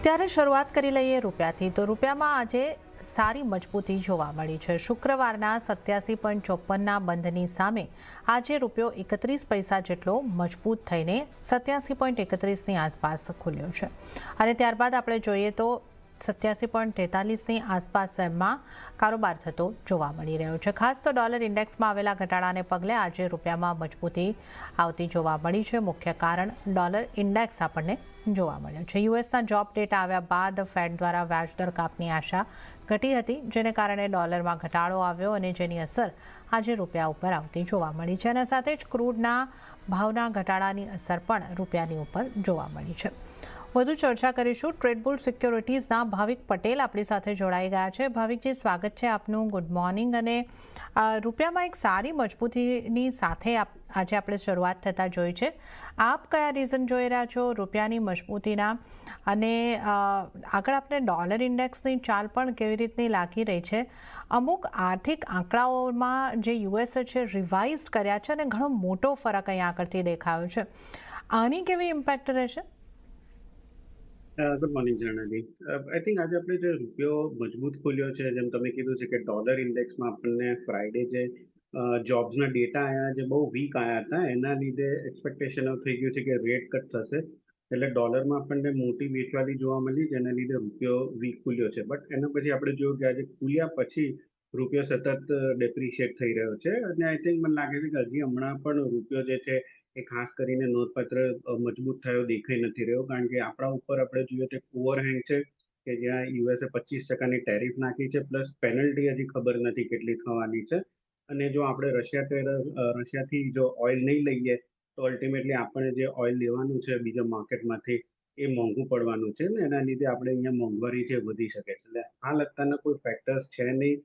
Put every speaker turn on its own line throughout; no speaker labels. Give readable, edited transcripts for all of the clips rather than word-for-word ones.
ત્યારે શરૂઆત કરી લઈએ રૂપિયાથી તો રૂપિયામાં આજે સારી મજબૂતી જોવા મળી છે। શુક્રવારના 87.54ના બંધની સામે આજે રૂપિયો 31 પૈસા જેટલો મજબૂત થઈને 87.31ની આસપાસ ખુલ્યો છે અને ત્યારબાદ આપણે જોઈએ તો 87.43ની આસપાસમાં કારોબાર થતો જોવા મળી રહ્યો છે। ખાસ તો ડોલર ઇન્ડેક્સમાં આવેલા ઘટાડાને પગલે આજે રૂપિયામાં મજબૂતી આવતી જોવા મળી છે। મુખ્ય કારણ ડોલર ઇન્ડેક્સ આપણને જોવા મળ્યો છે। યુએસના જોબ ડેટા આવ્યા બાદ ફેડ દ્વારા વ્યાજદર કાપની આશા ઘટી હતી, જેને કારણે ડોલરમાં ઘટાડો આવ્યો અને જેની અસર આજે રૂપિયા ઉપર આવતી જોવા મળી છે અને સાથે જ ક્રૂડના ભાવના ઘટાડાની અસર પણ રૂપિયાની ઉપર જોવા મળી છે। વધુ ચર્ચા કરીશું। ટ્રેડબુલ સિક્યોરિટીઝના ભાવિક પટેલ આપણી સાથે જોડાઈ ગયા છે। ભાવિકજી, સ્વાગત છે આપનું। Good morning. અને રૂપિયામાં એક સારી મજબૂતીની સાથે આજે આપણે શરૂઆત થતા જોઈ છે। આપ કયા રીઝન જોઈ રહ્યા છો રૂપિયાની મજબૂતીના, અને આગળ આપણે ડોલર ઇન્ડેક્સની ચાલ પણ કેવી રીતની લાગી રહી છે? અમુક આર્થિક આંકડાઓમાં જે યુએસએ છે રિવાઇઝ કર્યા છે અને ઘણો મોટો ફરક અહીંયા આગળથી દેખાયો છે, આની કેવી ઇમ્પેક્ટ રહેશે?
ગુડ મોર્નિંગ જર્નાજી। આઈ થિંક આજે આપણે જે રૂપિયો મજબૂત ખુલ્યો છે, જેમ તમે કીધું છે કે ડોલર ઇન્ડેક્સમાં આપણને ફ્રાઈડે જે જોબ્સના ડેટા આવ્યા જે બહુ વીક આવ્યા હતા, એના લીધે એક્સપેક્ટેશન થઈ ગયું છે કે રેટ કટ થશે, એટલે ડોલરમાં આપણને મોટી વેચવાલી જોવા મળી, જેના લીધે રૂપિયો વીક ખુલ્યો છે। બટ એના પછી આપણે જોયું કે આજે ખુલ્યા પછી રૂપિયો સતત ડેપ્રિશિએટ થઈ રહ્યો છે અને આઈ થિંક મને લાગે છે કે હજી હમણાં પણ રૂપિયો જે છે એ ખાસ કરીને નોંધપાત્ર મજબૂત થયો દેખાઈ નથી રહ્યો, કારણ કે આપણા ઉપર આપણે જોઈએ તો ઓવરહેંગ છે કે જ્યાં યુએસએ 25%ની ટેરિફ નાખી છે, પ્લસ પેનલ્ટી હજી ખબર નથી કેટલી થવાની છે। અને જો આપણે રશિયાથી જો ઓઇલ નહીં લઈએ તો અલ્ટિમેટલી આપણે જે ઓઇલ લેવાનું છે બીજા માર્કેટમાંથી એ મોંઘું પડવાનું છે ને એના લીધે આપણે અહીંયા મોંઘવારી છે વધી શકે છે। એટલે આ લગતાના કોઈ ફેક્ટર્સ છે નહીં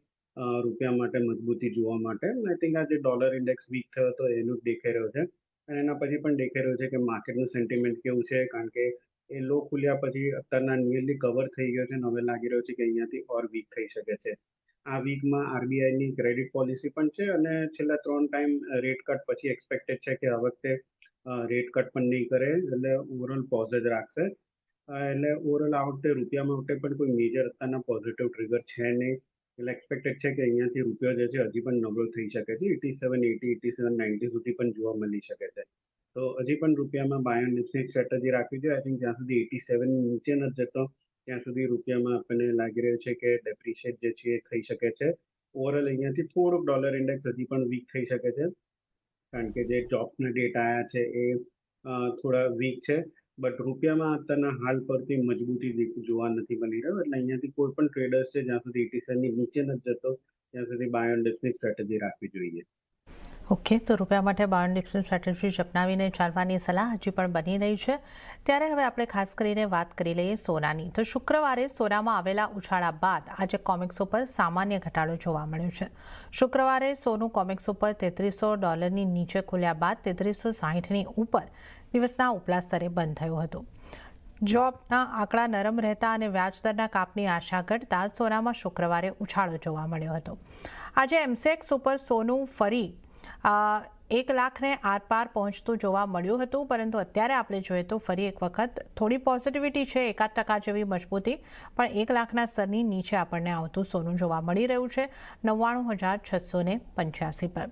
રૂપિયા માટે મજબૂતી જોવા માટે। આઈ થિંક આજે ડોલર ઇન્ડેક્સ વીક થયો તો એનું જ દેખાઈ રહ્યો છે અને એના પછી પણ દેખાઈ રહ્યું છે કે માર્કેટનું સેન્ટિમેન્ટ કેવું છે, કારણ કે એ લો ખુલ્યા પછી અત્યારના નિયરલી કવર થઈ ગયો છે અને હવે લાગી રહ્યો છે કે અહીંયાથી ઓર વીક થઈ શકે છે। આ વીકમાં આરબીઆઈની ક્રેડિટ પોલિસી પણ છે અને છેલ્લા 3 ટાઈમ રેટ કટ પછી એક્સપેક્ટેડ છે કે આ વખતે રેટ કટ પણ નહીં કરે, એટલે ઓવરઓલ પોઝ જ રાખશે। એટલે ઓવરઓલ આ વખતે રૂપિયામાં વખતે પણ કોઈ મેજર અત્યારના પોઝિટિવ ટ્રિગર છે નહીં, એટલે એક્સપેક્ટેડ છે કે અહીંયાથી રૂપિયો જે છે હજી પણ નબળો થઈ શકે છે। 8780 8790 સુધી પણ જોવા મળી શકે છે। તો હજી પણ રૂપિયામાં બાય એન્ડ ડિપ્સની સ્ટ્રેટેજી રાખવી જોઈએ। આઈ થિંક જ્યાં સુધી 87 નીચે નથી જતો ત્યાં સુધી રૂપિયામાં આપણને લાગી રહ્યું છે કે ડેપ્રિશિએટ જે છે એ થઈ શકે છે। ઓવરઓલ અહીંયાથી થોડુંક ડોલર ઇન્ડેક્સ હજી પણ વીક થઈ શકે છે, કારણ કે જે જોબ્સના ડેટા આવ્યા છે એ થોડા વીક છે, બટ રૂપિયામાં અત્યારના હાલ પરથી મજબૂતી જોવા નથી મળી રહ્યો, એટલે અહીંયાથી કોઈ પણ ટ્રેડર્સ છે જ્યાં સુધી 87ની નીચે નથી જતો ત્યાં સુધી બાય એન્ડ ડિપ્સની સ્ટ્રેટેજી રાખવી જોઈએ।
ઓકે, તો રૂપિયા માટે બાય એન્ડ ડિપ્સની સ્ટ્રેટેજી અપનાવીને ચાલવાની સલાહ હજી પણ બની રહી છે। ત્યારે હવે આપણે ખાસ કરીને વાત કરી લઈએ સોનાની। તો શુક્રવારે સોનામાં આવેલા ઉછાળા બાદ આજે કોમેક્સ ઉપર સામાન્ય ઘટાડો જોવા મળ્યો છે। શુક્રવારે સોનું કોમેક્સ ઉપર $3300 નીચે ખુલ્યા બાદ 3360ની ઉપર દિવસના ઉપલા સ્તરે બંધ થયું હતું। જોબના આંકડા નરમ રહેતા અને વ્યાજદરના કાપની આશા ઘટતા સોનામાં શુક્રવારે ઉછાળો જોવા મળ્યો હતો। આજે એમસેક્સ ઉપર સોનું ફરી 1 લાખને આરપાર પહોંચતું જોવા મળ્યું હતું, પરંતુ અત્યારે આપણે જોઈએ તો ફરી એક વખત થોડી પોઝિટિવિટી છે, 1% જેવી મજબૂતી, પણ 1 લાખના સ્તરની નીચે આપણને આવતું સોનું જોવા મળી રહ્યું છે 99,685 પર।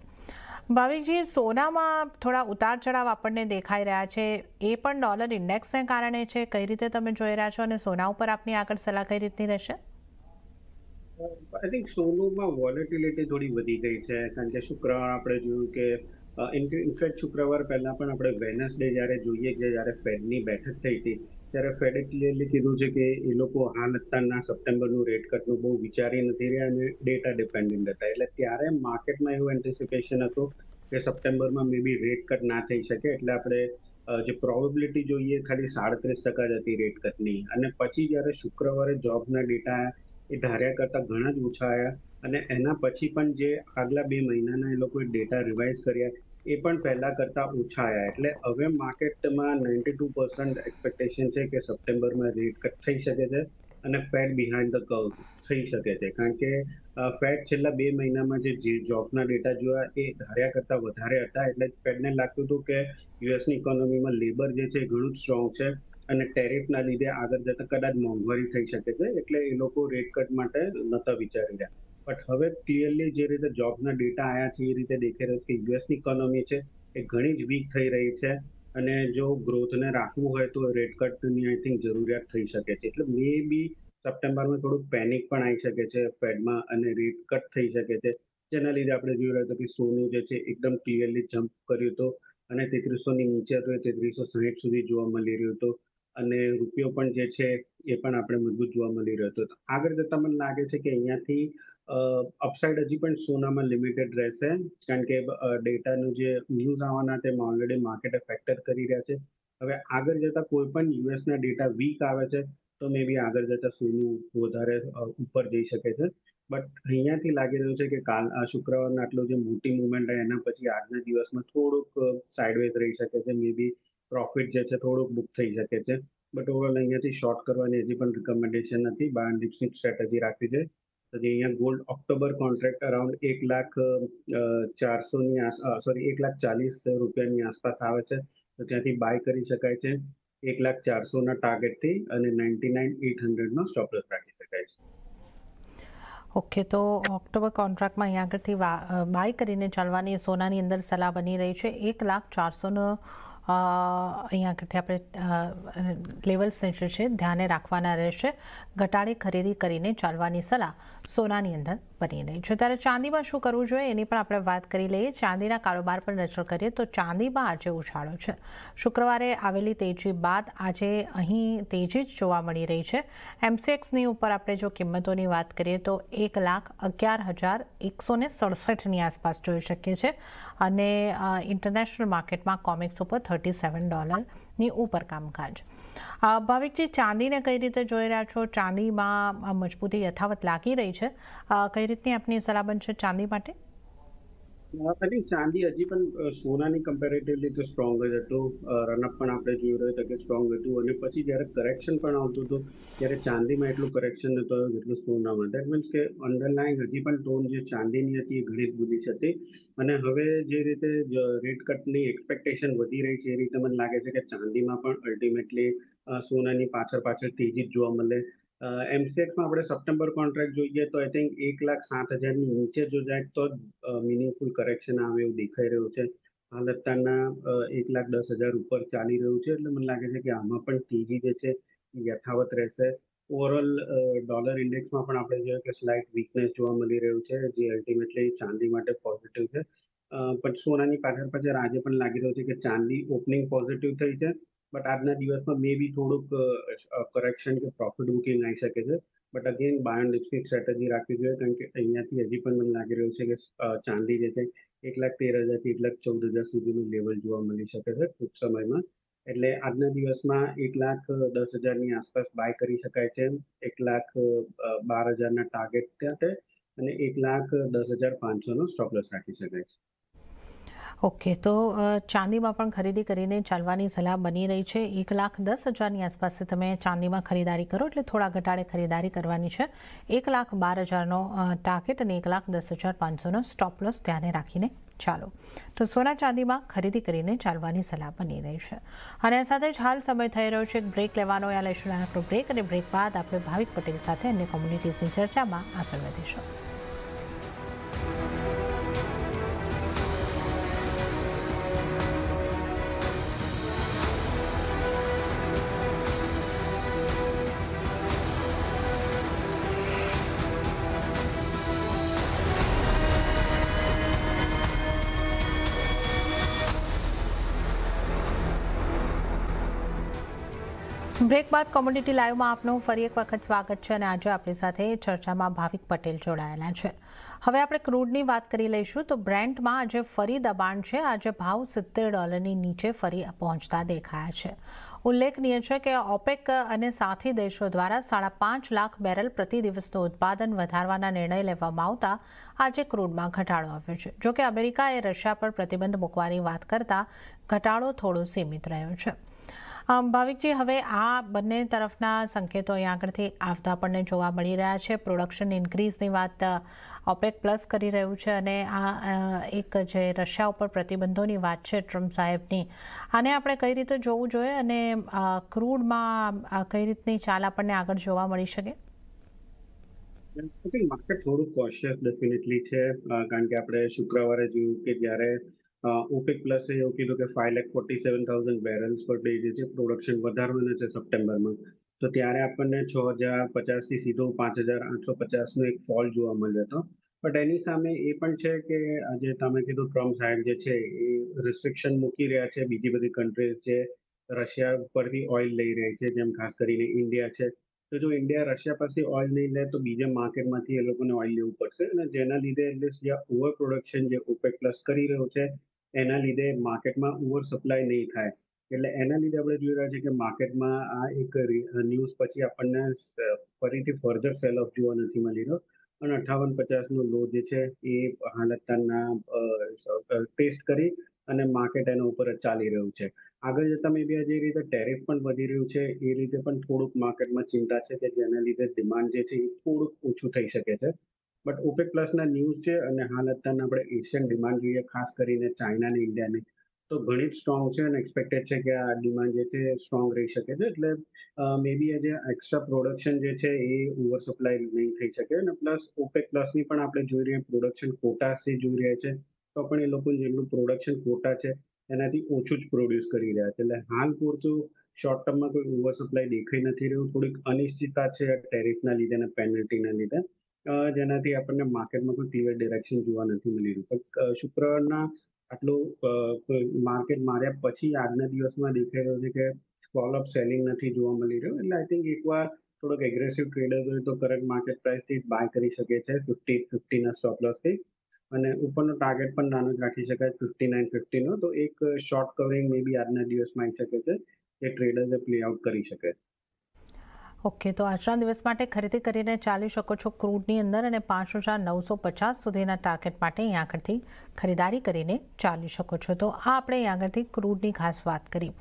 ભાવિકજી, સોનામાં થોડા ઉતાર ચઢાવ આપણને દેખાઈ રહ્યા છે, એ પણ ડોલર ઇન્ડેક્સને કારણે છે, કઈ રીતે તમે જોઈ રહ્યા છો અને સોના ઉપર આપની આગળ સલાહ કઈ રીતની રહેશે?
આઈ થિંક સોનુમાં વોલેટિલિટી થોડી વધી ગઈ છે, કારણ કે શુક્રવાર આપણે જોયું કે ઇનફેક્ટ શુક્રવાર પહેલા પણ આપણે વેનસડે જ્યારે જોઈએ કે જ્યારે ફેડની બેઠક થઈ હતી ત્યારે ફેડે ક્લિયરલી કીધું છે કે એ લોકો હાલ અત્યારના સપ્ટેમ્બરનું રેટ કટનું બહુ વિચારી નથી રહ્યા અને ડેટા ડિપેન્ડન્ટ હતા, એટલે ત્યારે માર્કેટમાં એવું એન્ટિસિપેશન હતું કે સપ્ટેમ્બરમાં મે બી રેટ કટ ના થઈ શકે, એટલે આપણે જે પ્રોબેબિલિટી જોઈએ ખાલી 37% જ હતી રેટ કટની। અને પછી જ્યારે શુક્રવારે જોબના ડેટા એ ધાર્યા કરતાં ઘણા જ ઓછા આવ્યા અને એના પછી પણ જે આગલા 2 મહિનાના એ લોકોએ ડેટા રિવાઇઝ કર્યા એ પણ પહેલા કરતાં ઓછા આવ્યા, એટલે હવે માર્કેટમાં 92% એક્સપેક્ટેશન છે કે સપ્ટેમ્બરમાં રેટ કટ થઈ શકે છે અને ફેડ બિહાઇન્ડ ધ કર્વ થઈ શકે છે, કારણ કે ફેડ છેલ્લા 2 મહિનામાં જે જોબના ડેટા જોયા એ ધાર્યા કરતાં વધારે હતા, એટલે ફેડને લાગતું હતું કે યુએસની ઇકોનોમીમાં લેબર જે છે એ ઘણું જ સ્ટ્રોંગ છે અને ટેરિફના લીધે આગળ જતાં કદાચ મોંઘવારી થઈ શકે છે, એટલે એ લોકો રેટ કટ માટે નહોતા વિચારી રહ્યા. બટ હવે ક્લિયરલી જે રીતે જોબના ડેટા આવ્યા છે એ રીતે દેખાઈ રહ્યું છે કે યુએસની ઇકોનોમી છે એ ઘણી જ વીક થઈ રહી છે, અને જો ગ્રોથને રાખવું હોય તો રેટ કટની આઈ થિંક જરૂરિયાત થઈ શકે છે. એટલે મે બી સપ્ટેમ્બરમાં થોડુંક પેનિક પણ આવી શકે છે ફેડમાં, અને રેટ કટ થઈ શકે છે, જેના લીધે આપણે જોઈ રહ્યા હતા કે સોનું જે છે એકદમ ક્લિયરલી જમ્પ કર્યું હતું અને 3300ની નીચે હતો એ 3360 સુધી જોવા મળી રહ્યું હતું, અને રૂપિયો પણ જે છે એ પણ આપણે મજબૂત જોવા મળી રહ્યો હતો. આગળ જતાં મને લાગે છે કે અહીંયાથી અપસાઇડ હજી પણ સોનામાં લિમિટેડ રહેશે, કારણ કે ડેટાનું જે ન્યૂઝ આવવાના તેમાં ઓલરેડી માર્કેટ ફેક્ટર કરી રહ્યા છે. હવે આગળ જતાં કોઈ પણ યુએસના ડેટા વીક આવે છે તો મે બી આગળ જતાં સોનું વધારે ઉપર જઈ શકે છે. બટ અહીંયાથી લાગી રહ્યું છે કે શુક્રવારના આટલો જે મોટી મુવમેન્ટ આવે એના પછી આજના દિવસમાં થોડુંક સાઇડવેઝ રહી શકે છે, મે બી પ્રોફિટ જે છે થોડુંક બુક થઈ શકે છે. બટ ઓવરઓલ અહીંયાથી શોર્ટ કરવાની હજી પણ રિકમેન્ડેશન નથી, બાય એન્ડ ડિપ્સની સ્ટ્રેટેજી રાખવી છે. તો જે અહીંયા ગોલ્ડ ઓક્ટોબર કોન્ટ્રાક્ટ અરાઉન્ડ 1,40,000 રૂપિયાની આસપાસ આવે છે, તો ત્યાંથી બાય કરી શકાય છે 1,04,000ના ટાર્ગેટથી, અને 99,800નો સ્ટોપ લોસ રાખી શકાય છે.
ઓકે, તો ઓક્ટોબર કોન્ટ્રાક્ટમાં અહીંયા આગળથી બાય કરીને ચાલવાની સોનાની અંદર સલાહ બની રહી છે. 1,04,000નો અહીંયા આગળથી આપણે લેવલ્સને જે છે ધ્યાને રાખવાના રહેશે. ઘટાડે ખરીદી કરીને ચાલવાની સલાહ સોનાની અંદર બની રહી છે. ત્યારે ચાંદીમાં શું કરવું જોઈએ એની પણ આપણે વાત કરી લઈએ. ચાંદીના કારોબાર પર નજર કરીએ તો ચાંદીમાં આજે ઉછાળો છે. શુક્રવારે આવેલી તેજી બાદ આજે અહીં તેજી જ જોવા મળી રહી છે. એમસીએક્સની ઉપર આપણે જો કિંમતોની વાત કરીએ તો 1,11,167ની આસપાસ જોઈ શકીએ છીએ, અને ઇન્ટરનેશનલ માર્કેટમાં કોમેક્સ ઉપર $37ની ઉપર કામકાજ. ભાવિકજી, ચાંદીને કઈ રીતે જોઈ રહ્યા છો? ચાંદીમાં મજબૂતી યથાવત લાગી રહી છે, કઈ રીતની આપની સલાહ બનશે ચાંદી માટે?
આઈ થિંક ચાંદી હજી પણ સોનાની કમ્પેરેટિવલી તો સ્ટ્રોંગ જ હતું. રનઅપ પણ આપણે જોઈ રહ્યો હતો કે સ્ટ્રોંગ હતું, અને પછી જ્યારે કરેક્શન પણ આવતું હતું ત્યારે ચાંદીમાં એટલું કરેક્શન નહોતું આવ્યું જેટલું સોનામાં. દેટ મીન્સ કે અંડરલાઇન હજી પણ ટોન જે ચાંદીની હતી એ ઘણી બુલિશ હતી, અને હવે જે રીતે રેટ કટની એક્સપેક્ટેશન વધી રહી છે એ રીતે મને લાગે છે કે ચાંદીમાં પણ અલ્ટિમેટલી સોનાની પાછળ તેજી જ જોવા મળે. એમસીએક્સમાં આપણે સપ્ટેમ્બર કોન્ટ્રાક્ટ જોઈએ તો આઈ થિંક 1,07,000ની નીચે જો જાય તો મિનિંગફુલ કરેક્શન આવે એવું દેખાઈ રહ્યું છે. હાલ અત્યારના 1,10,000 ઉપર ચાલી રહ્યું છે, એટલે મને લાગે છે કે આમાં પણ તેજી જે છે યથાવત રહેશે. ઓવરઓલ ડોલર ઇન્ડેક્સમાં પણ આપણે જોઈએ કે સ્લાઇટ વીકનેસ જોવા મળી રહ્યું છે, જે અલ્ટિમેટલી ચાંદી માટે પોઝિટિવ છે. પણ સોનાની પાછળ આજે પણ લાગી રહ્યું છે કે ચાંદી ઓપનિંગ પોઝિટિવ થઈ છે, બટ આજના દિવસમાં મે બી થોડુંક કરેક્શન કે પ્રોફિટ બુકિંગ આવી શકે છે. બટ અગેન બાય એન્ડ ડિપ્સની સ્ટ્રેટેજી રાખવી જોઈએ, કારણ કે અહીંયાથી હજી પણ મને લાગી રહ્યું છે કે ચાંદી જે છે 1,13,000થી 1,14,000 સુધીનું લેવલ જોવા મળી શકે છે ટૂંક સમયમાં. એટલે આજના દિવસમાં 1,10,000ની આસપાસ બાય કરી શકાય છે, 1,12,000ના ટાર્ગેટ સાથે, અને 1,10,500નો સ્ટોપ લોસ રાખી શકાય છે.
ઓકે, તો ચાંદીમાં પણ ખરીદી કરીને ચાલવાની સલાહ બની રહી છે. 1,10,000ની આસપાસ તમે ચાંદીમાં ખરીદારી કરો એટલે થોડા ઘટાડે ખરીદારી કરવાની છે. 1,12,000નો ટાર્ગેટ અને 1,10,500નો સ્ટોપ લોસ ધ્યાને રાખીને ચાલો. તો સોના ચાંદીમાં ખરીદી કરીને ચાલવાની સલાહ બની રહી છે. અને સાથે જ હાલ સમય થઈ રહ્યો છે બ્રેક લેવાનો. યા લઈશું નાનકડો બ્રેક, અને બ્રેક બાદ આપણે ભાવિક પટેલ સાથે અન્ય કોમ્યુનિટીઝની ચર્ચામાં આગળ વધીશું. બ્રેક બાદ કોમ્યુનિટી લાઈવમાં આપનું ફરી એક વખત સ્વાગત છે, અને આજે આપણી સાથે ચર્ચામાં ભાવિક પટેલ જોડાયેલા છે. હવે આપણે ક્રૂડની વાત કરી લઈશું. તો બ્રેન્ટમાં આજે ફરી દબાણ છે. આજે ભાવ $70ની નીચે ફરી પહોંચતા દેખાયા છે. ઉલ્લેખનીય છે કે ઓપેક અને સાથી દેશો દ્વારા 5.5 લાખ બેરલ પ્રતિ દિવસનું ઉત્પાદન વધારવાના નિર્ણય લેવામાં આવતા આજે ક્રૂડમાં ઘટાડો આવ્યો છે. જોકે અમેરિકાએ રશિયા પર પ્રતિબંધ મૂકવાની વાત કરતા ઘટાડો થોડો સીમિત રહ્યો છે. ભાવિકજી, હવે આ બંને તરફના સંકેતો અહીં આગળથી આવતા આપણને જોવા મળી રહ્યા છે. પ્રોડક્શન ઇન્ક્રીઝની વાત ઓપેક પ્લસ કરી રહ્યું છે, અને એક જે રશિયા ઉપર પ્રતિબંધોની વાત છે ટ્રમ્પ સાહેબની, આને આપણે કઈ રીતે જોવું જોઈએ, અને ક્રૂડમાં કઈ રીતની ચાલ આપણને આગળ જોવા મળી શકે?
આઈ થિંક માર્કેટ થોડું કોશિયસ ડેફિનેટલી છે, કારણ કે આપણે શુક્રવારે જોયું કે જ્યારે ઓપેક પ્લસે એવું કીધું કે 5,47,000 બેરલ્સ પર ડે જે છે પ્રોડક્શન વધારવાનું છે સપ્ટેમ્બરમાં. તો ત્યારે આપણને 6,050 થી સીધો 5,850 નો એક ફોલ જોવા મળ્યો હતો. બટ એની સામે એ પણ છે કે આજે તમે કીધું ટ્રમ્પ સાહેબ જે છે એ રિસ્ટ્રિક્શન મૂકી રહ્યા છે બીજી બધી કન્ટ્રીઝ જે રશિયા પરથી ઓઇલ લઈ રહી છે, જેમ ખાસ કરીને ઇન્ડિયા છે. તો જો ઇન્ડિયા રશિયા પાસેથી ઓઇલ નહીં લે તો બીજા માર્કેટમાંથી એ લોકોને ઓઇલ લેવું પડશે, અને જેના લીધે જે ઓવર પ્રોડક્શન જે ઓપેક પ્લસ કરી રહ્યો છે એના લીધે માર્કેટમાં ઓવર સપ્લાય નહીં થાય. એટલે એના લીધે આપણે જોઈ રહ્યા છીએ કે માર્કેટમાં આ એક ન્યૂઝ પછી આપણને ફરીથી ફર્ધર સેલ ઓફ જોવા નથી મળી રહ્યો, અને 5850 નો લો જે છે એ હાલતના ટેસ્ટ કરી અને માર્કેટ એના ઉપર જ ચાલી રહ્યું છે. આગળ જતા મે બી જે રીતે ટેરિફ પણ વધી રહ્યું છે એ રીતે પણ થોડુંક માર્કેટમાં ચિંતા છે કે જેના લીધે ડિમાન્ડ જે છે એ થોડુંક ઓછું થઈ શકે છે. બટ ઓપેક પ્લસના ન્યૂઝ છે, અને હાલ અત્યારના આપણે એશિયન ડિમાન્ડ જોઈએ ખાસ કરીને ચાઇના અને ઇન્ડિયાની, તો ઘણી જ સ્ટ્રોંગ છે, અને એક્સપેક્ટેડ છે કે આ ડિમાન્ડ જે છે સ્ટ્રોંગ રહી શકે છે. એટલે મે બી આજે એક્સ્ટ્રા પ્રોડક્શન જે છે એ ઓવર સપ્લાય નહીં થઈ શકે, અને પ્લસ ઓપેક પ્લસની પણ આપણે જોઈ રહ્યા પ્રોડક્શન કોટાથી જોઈ રહ્યા છે તો પણ એ લોકો જેટલું પ્રોડક્શન કોટા છે એનાથી ઓછું જ પ્રોડ્યુસ કરી રહ્યા છે. એટલે હાલ પૂરતું શોર્ટ ટર્મમાં કોઈ ઓવર સપ્લાય દેખાઈ નથી રહ્યું. થોડીક અનિશ્ચિતતા છે ટેરિફના લીધે અને પેનલ્ટીના લીધે, જેનાથી આપણને માર્કેટમાં કોઈ ક્લિયર ડિરેક્શન જોવા નથી મળી રહ્યું. પણ શુક્રવારના આટલું માર્કેટ માર્યા પછી આજના દિવસમાં દેખાઈ રહ્યો છે કે સ્કોલ ઓફ સેલિંગ નથી જોવા મળી રહ્યું. એટલે આઈ થિંક એકવાર થોડોક એગ્રેસિવ ટ્રેડર્સ હોય તો કરંટ માર્કેટ પ્રાઇસથી બાય કરી શકે છે 50-50 સ્ટોપ લોસથી, અને ઉપરનો ટાર્ગેટ પણ નાનો જ રાખી શકાય 59.50 નો. તો એક શોર્ટ કવરિંગ મે બી આજના દિવસમાં આવી શકે છે જે ટ્રેડર્સે પ્લે આઉટ કરી શકે.
ઓકે, તો આજના દિવસ માટે ખરીદી કરીને ચાલી શકો છો ક્રૂડની અંદર, અને 5,950 સુધીના ટાર્ગેટ માટે અહીં આગળથી ખરીદારી કરીને ચાલી શકો છો. તો આ આપણે અહીં આગળથી ક્રૂડની ખાસ વાત કરી.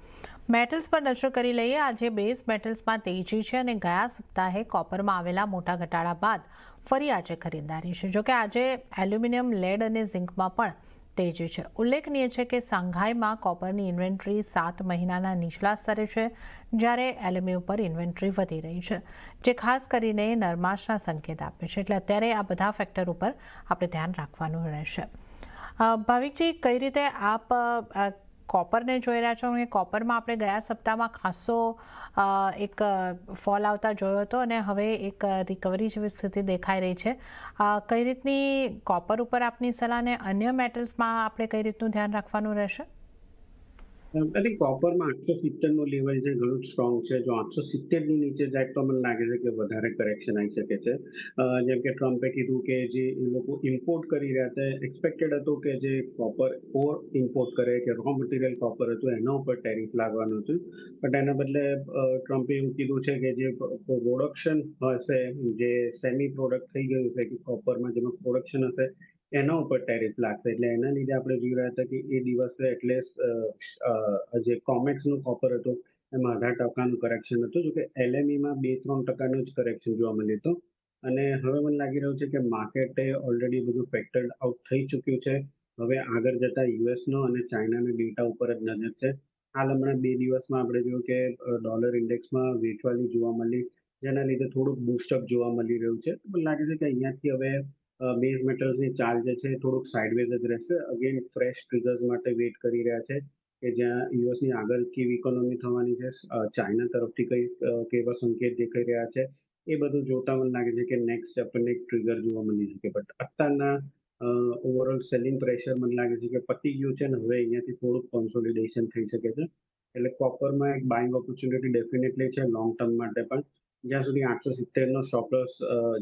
મેટલ્સ પર નજર કરી લઈએ. આજે બેઝ મેટલ્સમાં તેજી છે, અને ગયા સપ્તાહે કોપરમાં આવેલા મોટા ઘટાડા બાદ ફરી આજે ખરીદારી છે. જોકે આજે એલ્યુમિનિયમ, લેડ અને ઝિંકમાં પણ તેજી છે. ઉલ્લેખનીય છે કે શાંઘાઈમાં કોપરની ઇન્વેન્ટરી 7 મહિનાના નીચલા સ્તરે છે, જ્યારે એલએમઈ ઉપર ઇન્વેન્ટરી વધી રહી છે, જે ખાસ કરીને નરમાશના સંકેત આપે છે. એટલે અત્યારે આ બધા ફેક્ટર ઉપર આપણે ધ્યાન રાખવાનું રહેશે. ભાવિકજી, કઈ રીતે આપ કોપરને જોઈ રહ્યા છો? કે કોપરમાં આપણે ગયા સપ્તાહમાં ખાસો એક ફોલ આવતા જોયો હતો, અને હવે એક રિકવરી જેવી સ્થિતિ દેખાઈ રહી છે. કઈ રીતની કોપર ઉપર આપની સલાહ, અને અન્ય મેટલ્સમાં આપણે કઈ રીતનું ધ્યાન રાખવાનું રહેશે?
આઈ થિંક કોપરમાં 870 નો લેવલ જે ઘણું સ્ટ્રોંગ છે. જો 870 ની નીચે જાય તો મને લાગે છે કે વધારે કરેક્શન આવી શકે છે. જેમ કે ટ્રમ્પે કીધું કે જે એ લોકો ઇમ્પોર્ટ કરી રહ્યા હતા, એક્સપેક્ટેડ હતું કે જે કોપર ઓર ઇમ્પોર્ટ કરે કે રો મટીરિયલ કોપર હતું એના ઉપર ટેરિફ લાગવાનું હતું. બટ એના બદલે ટ્રમ્પે એવું કીધું છે કે જે પ્રોડક્શન હશે, જે સેમી પ્રોડક્ટ થઈ ગયું છે કે કોપરમાં જેમાં પ્રોડક્શન હશે એના ઉપર ટેરિફ લાગશે. એટલે એના લીધે આપણે જોઈ રહ્યા હતા કે એ દિવસે એટલે જે કોમેક્સનું કોપર હતું એમાં 18% કરેક્શન હતું. જોકે એલએમઈમાં 2-3% જ કરેક્શન જોવા મળ્યું હતું. અને હવે મને લાગી રહ્યું છે કે માર્કેટે ઓલરેડી બધું ફેક્ટર્ડ આઉટ થઈ ચૂક્યું છે. હવે આગળ જતા યુએસનો અને ચાઇનાના ડેટા ઉપર જ નજર છે. હાલ હમણાં 2 દિવસમાં આપણે જોયું કે ડોલર ઇન્ડેક્સમાં વેચવાલી જોવા મળી, જેના લીધે થોડુંક બૂસ્ટઅપ જોવા મળી રહ્યું છે. મને લાગે છે કે અહીંયાથી હવે બેઝ મેટલ્સની ચાલ જે છે થોડુંક સાઇડવેઝ જ રહેશે. અગેન ફ્રેશ ટ્રિગર્સ માટે વેઇટ કરી રહ્યા છે કે જ્યાં યુએસની આગળ કેવી ઇકોનોમી થવાની છે, ચાઇના તરફથી કેવા સંકેત દેખાઈ રહ્યા છે, એ બધું જોતા મને લાગે છે કે નેક્સ્ટ આપણને એક ટ્રિગર જોવા મળી શકે. બટ અત્યારના ઓવરઓલ સેલિંગ પ્રેશર મને લાગે છે કે પતી ગયું છે, ને હવે અહીંયાથી થોડુંક કોન્સોલિડેશન થઈ શકે છે. એટલે કોપરમાં એક બાઇંગ ઓપોર્ચ્યુનિટી ડેફિનેટલી છે લોંગ ટર્મ માટે પણ. જ્યાં સુધી 870 નો સ્ટોપ લોસ,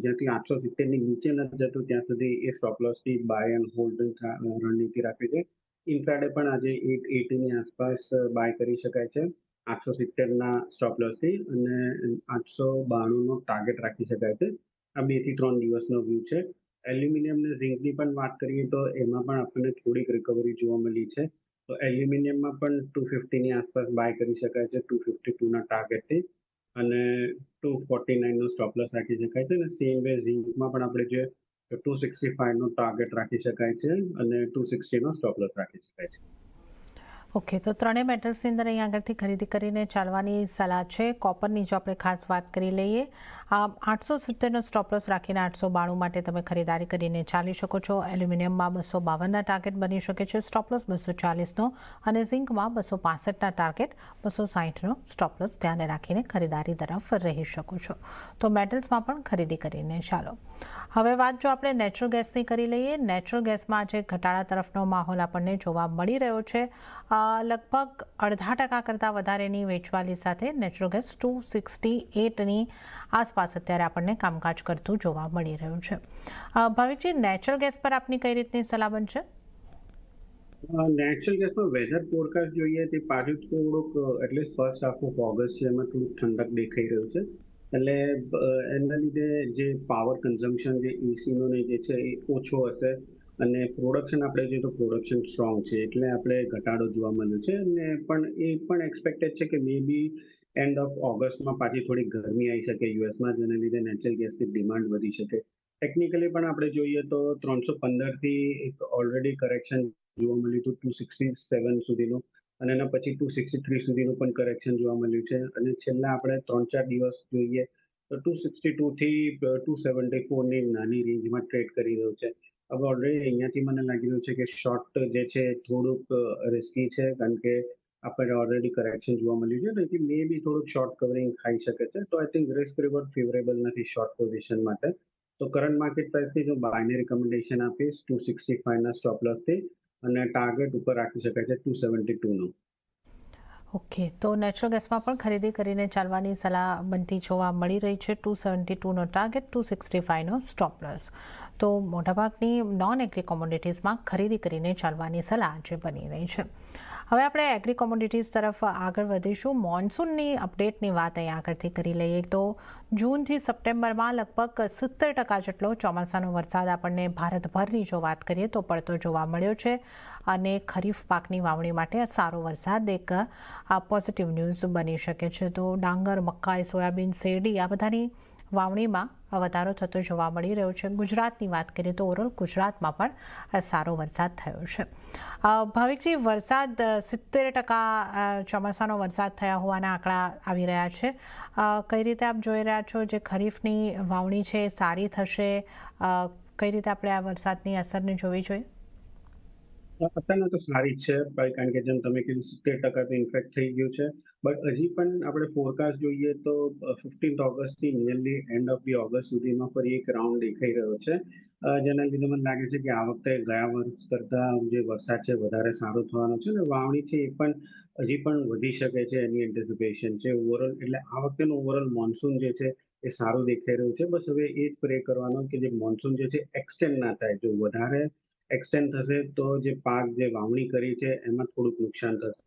જ્યાંથી 870 ની નીચે નથી જતું ત્યાં સુધી એ સ્ટોપ લોસથી બાય એન્ડ હોલ્ડ રણનીતિ રાખવી છે. ઇન્ટ્રાડે પણ આજે 880 ની આસપાસ બાય કરી શકાય છે 870ના સ્ટોપ લોસથી, અને 892નો ટાર્ગેટ રાખી શકાય છે. આ 2 થી 3 દિવસનો વ્યૂ છે. એલ્યુમિનિયમ અને ઝિંકની પણ વાત કરીએ તો એમાં પણ આપણને થોડીક રિકવરી જોવા મળી છે. તો એલ્યુમિનિયમમાં પણ 250ની આસપાસ બાય કરી શકાય છે 252ના ટાર્ગેટથી, અને 249નો સ્ટોપ લોસ રાખી શકાય છે. અને સેમ વે ઝિંકમાં પણ આપણે જોઈએ તો 265નો ટાર્ગેટ રાખી શકાય છે અને 260નો સ્ટોપ લોસ રાખી શકાય છે.
ઓકે, તો ત્રણેય મેટલ્સની અંદર અહીં આગળથી ખરીદી કરીને ચાલવાની સલાહ છે. કોપરની જો આપણે ખાસ વાત કરી લઈએ, 870નો સ્ટોપ લોસ રાખીને 892 માટે તમે ખરીદારી કરીને ચાલી શકો છો. એલ્યુમિનિયમમાં 252ના ટાર્ગેટ બની શકે છે સ્ટોપ લોસ 240નો, અને ઝિંકમાં 265ના ટાર્ગેટ 260નો સ્ટોપ લોસ ધ્યાને રાખીને ખરીદારી તરફ રહી શકો છો. તો મેટલ્સમાં પણ ખરીદી કરીને ચાલો. હવે વાત જો આપણે નેચરલ ગેસની કરી લઈએ, નેચરલ ગેસમાં આજે ઘટાડા તરફનો માહોલ આપણને જોવા મળી રહ્યો છે. લગભગ 0.5% કરતાં વધારેની વેચવાલી સાથે નેચરલ ગેસ 268ની આસપાસ અત્યારે આપણને કામકાજ કરતું જોવા મળી રહ્યું છે. ભાવિકજી, નેચરલ ગેસ પર આપની કઈ રીતની સલાહ બનશે?
નેચરલ ગેસમાં વેધર ફોરકાસ્ટ જોઈએ તે પાછું થોડુંક at least first half of August છે એમાં થોડુંક ઠંડક દેખાઈ રહ્યું છે. એટલે એના લીધે જે પાવર કન્ઝમ્પશન જે એસીનો ને જે છે એ ઓછો હશે, અને પ્રોડક્શન આપણે જોઈએ તો પ્રોડક્શન સ્ટ્રોંગ છે એટલે આપણે ઘટાડો જોવા મળ્યો છે. અને પણ એ પણ એક્સપેક્ટેડ છે કે મે બી એન્ડ ઓફ ઓગસ્ટમાં પાછી થોડી ગરમી આવી શકે યુએસમાં, જેના લીધે નેચરલ ગેસની ડિમાન્ડ વધી શકે. ટેકનિકલી પણ આપણે જોઈએ તો 315થી એક ઓલરેડી કરેક્શન જોવા મળ્યું હતું 267 સુધીનું, અને એના પછી 263 સુધીનું પણ કરેક્શન જોવા મળ્યું છે. અને છેલ્લા આપણે 3-4 દિવસ જોઈએ તો 262થી 274ની નાની રેન્જમાં ટ્રેડ કરી રહ્યું છે. હવે ઓલરેડી અહીંયાથી મને લાગી રહ્યું છે કે શોર્ટ જે છે થોડુંક રિસ્કી છે, કારણ કે આપણને ઓલરેડી કરેક્શન જોવા મળ્યું છે, તેથી મે બી થોડુંક શોર્ટ કવરિંગ ખાઈ શકે છે. તો I think risk reward favourable નથી શોર્ટ પોઝિશન માટે. તો કરંટ માર્કેટ પ્રાઇસથી જો બાયને રિકમેન્ડેશન આપીશ 265ના સ્ટોપ લોસથી, અને ટાર્ગેટ ઉપર રાખી શકાય છે 272નો.
ઓકે, તો નેચરલ ગેસમાં પણ ખરીદી કરીને ચાલવાની સલાહ બનતી જોવા મળી રહી છે. 272નો ટાર્ગેટ, 265નો સ્ટોપ લોસ. તો મોટાભાગની નોન એગ્રી કોમોડિટીઝમાં ખરીદી કરીને ચાલવાની સલાહ આજે બની રહી છે. હવે આપણે એગ્રી કોમોડિટીઝ તરફ આગળ વધીશું. મોન્સૂનની અપડેટની વાત અહીં આગળથી કરી લઈએ તો જૂનથી સપ્ટેમ્બરમાં લગભગ 70% જેટલો ચોમાસાનો વરસાદ આપણને ભારતભરની જો વાત કરીએ તો પડતો જોવા મળ્યો છે, અને ખરીફ પાકની વાવણી માટે આ સારો વરસાદ એક પોઝિટિવ ન્યૂઝ બની શકે છે. તો ડાંગર, મકાઈ, સોયાબીન, શેરડી આ બધાની વાવણીમાં વધારો થતો જોવા મળી રહ્યો છે. ગુજરાતની વાત કરીએ તો ઓવરઓલ ગુજરાતમાં પણ સારો વરસાદ થયો છે. ભાવિકજી, વરસાદ 70% ચોમાસાનો વરસાદ થયા હોવાના આંકડા આવી રહ્યા છે. કઈ રીતે આપ જોઈ રહ્યા છો જે ખરીફની વાવણી છે એ સારી થશે? કઈ રીતે આપણે આ વરસાદની અસરને જોવી જોઈએ?
અત્યારના તો સારી જ છે ભાઈ, કારણ કે જેમ તમે કીધું 70% તો ઇન્ફેક્ટ થઈ ગયું છે. બટ હજી પણ આપણે ફોરકાસ્ટ જોઈએ તો 15th ઓગસ્ટથી nearly end of the August સુધીમાં ફરી એક રાઉન્ડ દેખાઈ રહ્યો છે. જેના લીધે મને લાગે છે કે આ વખતે ગયા વર્ષ કરતા જે વરસાદ છે વધારે સારો થવાનો છે, અને વાવણી છે એ પણ હજી પણ વધી શકે છે એની એન્ટિસિપેશન છે ઓવરઓલ. એટલે આ વખતેનું ઓવરઓલ મોન્સૂન જે છે એ સારું દેખાઈ રહ્યું છે. બસ હવે એ જ પ્રે કરવાનો કે જે મોન્સૂન જે છે એક્સટેન્ડ ના થાય. જો વધારે એક્સટેન્ડ થશે તો જે પાક જે વાવણી કરી છે એમાં થોડુંક નુકસાન થશે.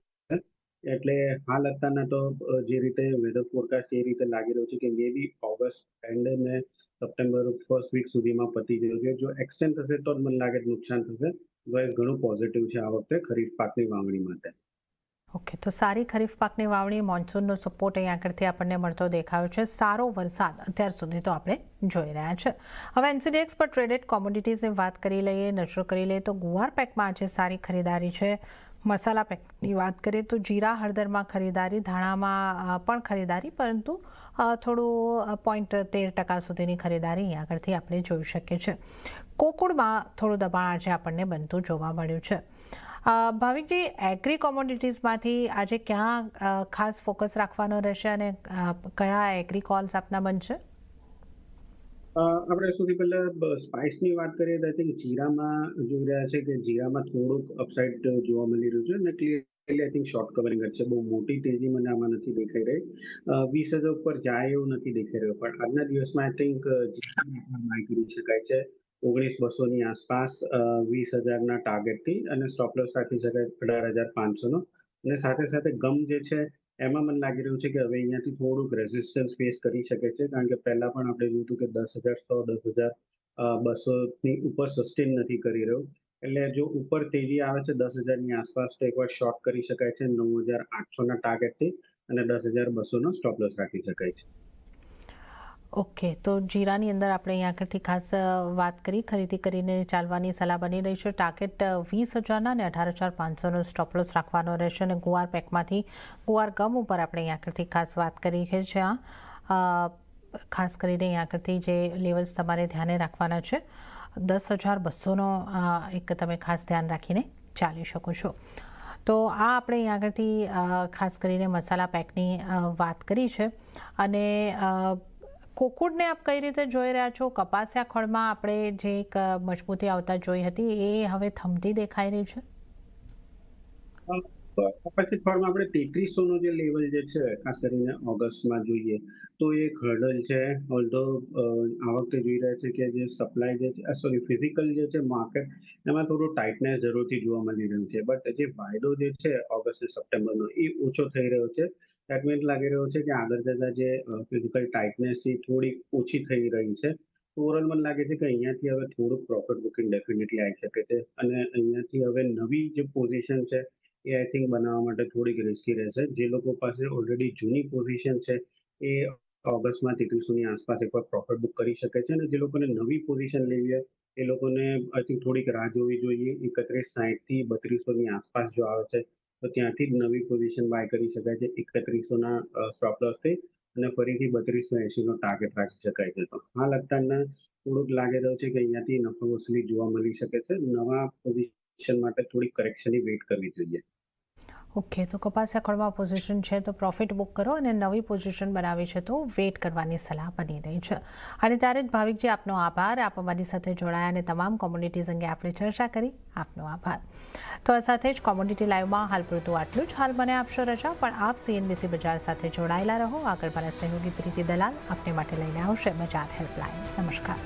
એટલે હાલ અત્યારના તો જે રીતે વેધર ફોરકાસ્ટ એ રીતે લાગી રહ્યું છે કે મે બી ઓગસ્ટ એન્ડ ને સપ્ટેમ્બર ફર્સ્ટ વીક સુધીમાં પતી જવું જોઈએ. જો એક્સટેન્ડ થશે તો જ મને લાગે નુકસાન થશે. ઘણું પોઝિટિવ છે આ વખતે ખરીફ પાકની વાવણી માટે.
ઓકે, તો સારી ખરીફ પાકની વાવણી, મોન્સૂનનો સપોર્ટ અહીં આગળથી આપણને મળતો દેખાયો છે. સારો વરસાદ અત્યાર સુધી તો આપણે જોઈ રહ્યા છે. હવે એનસીડીએક્સ પર ટ્રેડેડ કોમોડિટીઝની વાત કરી લઈએ, નજર કરી લઈએ તો ગુવાર પેકમાં આજે સારી ખરીદારી છે. મસાલા પેકની વાત કરીએ તો જીરા, હળદરમાં ખરીદારી, ધાણામાં પણ ખરીદારી, પરંતુ થોડું 0.13% સુધીની ખરીદારી અહીં આગળથી આપણે જોઈ શકીએ છીએ. કોકુડમાં થોડું દબાણ આજે આપણને બનતું જોવા મળ્યું છે. ભાવિકજી, એગ્રી કોમોડિટીઝમાંથી આજે ક્યાં ખાસ ફોકસ રાખવાનો રહેશે, અને કયા એગ્રી કોલ્સ આપના બનશે?
આપણે સૌથી પહેલા સ્પાઇસની વાત કરીએ તો આઈ થિંક જીરામાં જોઈ રહ્યા છે કે જીરામાં થોડુંક અપસાઇડ જોવા મળી રહ્યું છે, અને clearly I think short covering જ છે. બહુ મોટી તેજી મને આમાં નથી દેખાઈ રહી. 20,000 ઉપર જાય એવું નથી દેખાઈ રહ્યું, પણ આજના દિવસમાં આઈ થિંક જીરામાં બાય કરી શકાય છે 19,200ની આસપાસ 20,000ના ટાર્ગેટથી, અને સ્ટોપ લોસ રાખી શકાય 18,500નો. અને સાથે સાથે ગમ જે છે એમાં મને લાગી રહ્યું છે કે હવે અહીંયાથી થોડુંક રેઝિસ્ટન્સ ફેસ કરી શકે છે, કારણ કે પહેલા પણ આપણે જોયું હતું કે 10,100, 10,200ની ઉપર સસ્ટેન નથી કરી રહ્યું. એટલે જો ઉપર તેજી આવે છે 10,000ની આસપાસ તો એકવાર શોર્ટ કરી શકાય છે 9,800ના ટાર્ગેટથી અને 10,200નો સ્ટોપ લોસ રાખી શકાય છે.
ઓકે, તો જીરાની અંદર આપણે અહીં આગળથી ખાસ વાત કરી, ખરીદી કરીને ચાલવાની સલાહ બની રહી છે. ટાર્ગેટ 20,000ના અને 18,500નો સ્ટોપ લોસ રાખવાનો રહેશે. અને ગુવાર પેકમાંથી ગુવાર ગમ ઉપર આપણે અહીં આગળથી ખાસ વાત કરી છે. જ્યાં ખાસ કરીને અહીં આગળથી જે લેવલ્સ તમારે ધ્યાને રાખવાના છે 10,200નો એક તમે ખાસ ધ્યાન રાખીને ચાલી શકો છો. તો આ આપણે અહીં આગળથી ખાસ કરીને મસાલા પેકની વાત કરી છે. અને કોકુડને આપ કઈ રીતે જોઈ રહ્યા છો? કપાસિયા ખળમાં આપણે જે એક મજબૂતી આવતા જોઈ હતી એ હવે થમતી દેખાઈ રહી છે.
પછી ફળમાં આપણે 3300નો જે લેવલ જે છે ખાસ કરીને ઓગસ્ટમાં જોઈએ તો એ એક હર્ડલ છે. ઓલ્ધો આ વખતે જોઈ રહ્યા છે કે જે સપ્લાય જે છે સોરી ફિઝિકલ જે છે માર્કેટ એમાં થોડું ટાઇટનેસ જરૂરથી જોવા મળી રહ્યું છે. બટ જે વાયદો જે છે ઓગસ્ટ અને સપ્ટેમ્બરનો એ ઓછો થઈ રહ્યો છે. દેટ મીન્સ લાગી રહ્યો છે કે આગળ જતા જે ફિઝિકલ ટાઇટનેસ છે થોડી ઓછી થઈ રહી છે. ઓવરઓલ મને લાગે છે કે અહીંયાથી હવે થોડુંક પ્રોફિટ બુકિંગ ડેફિનેટલી આવી શકે છે અને અહીંયાથી હવે નવી જે પોઝિશન છે એ આઈ થિંક બનાવવા માટે થોડીક રિસ્કી રહેશે. જે લોકો પાસે ઓલરેડી જૂની પોઝિશન છે એ ઓગસ્ટમાં 3300ની આસપાસ એકવાર પ્રોફિટ બુક કરી શકે છે. અને જે લોકોને નવી પોઝિશન લેવી હોય એ લોકોને આઈ થિંક થોડીક રાહ જોવી જોઈએ. 3160થી 3200ની આસપાસ જો આવે છે તો ત્યાંથી જ નવી પોઝિશન બાય કરી શકાય છે 3100ના સ્ટોપ લોસથી અને ફરીથી 3280નો ટાર્ગેટ રાખી શકાય છે. તો હાલ અત્યારના થોડુંક લાગી રહ્યું છે કે અહીંયાથી નફો વસૂલી જોવા મળી શકે છે. નવા પોઝિશન માટે થોડી કરેક્શનની વેઇટ કરવી જોઈએ.
ઓકે, તો કપાસિયા ખળમાં પોઝિશન છે તો પ્રોફિટ બુક કરો અને નવી પોઝિશન બનાવી છે તો વેઇટ કરવાની સલાહ બની રહી છે. અને ત્યારે જ ભાવિકજી આપનો આભાર. આપ અમારી સાથે જોડાયા અને તમામ કોમોડિટીઝ અંગે આપણે ચર્ચા કરી. આપનો આભાર. તો આ સાથે જ કોમોડિટી લાઈવમાં હાલ પૂરતું આટલું જ. હાલ મને આપશો રજા, પણ આપ CNBC બજાર સાથે જોડાયેલા રહો. આગળ મારા સહયોગી પ્રીતિ દલાલ આપને માટે લઈને આવશે બજાર હેલ્પલાઇન. નમસ્કાર.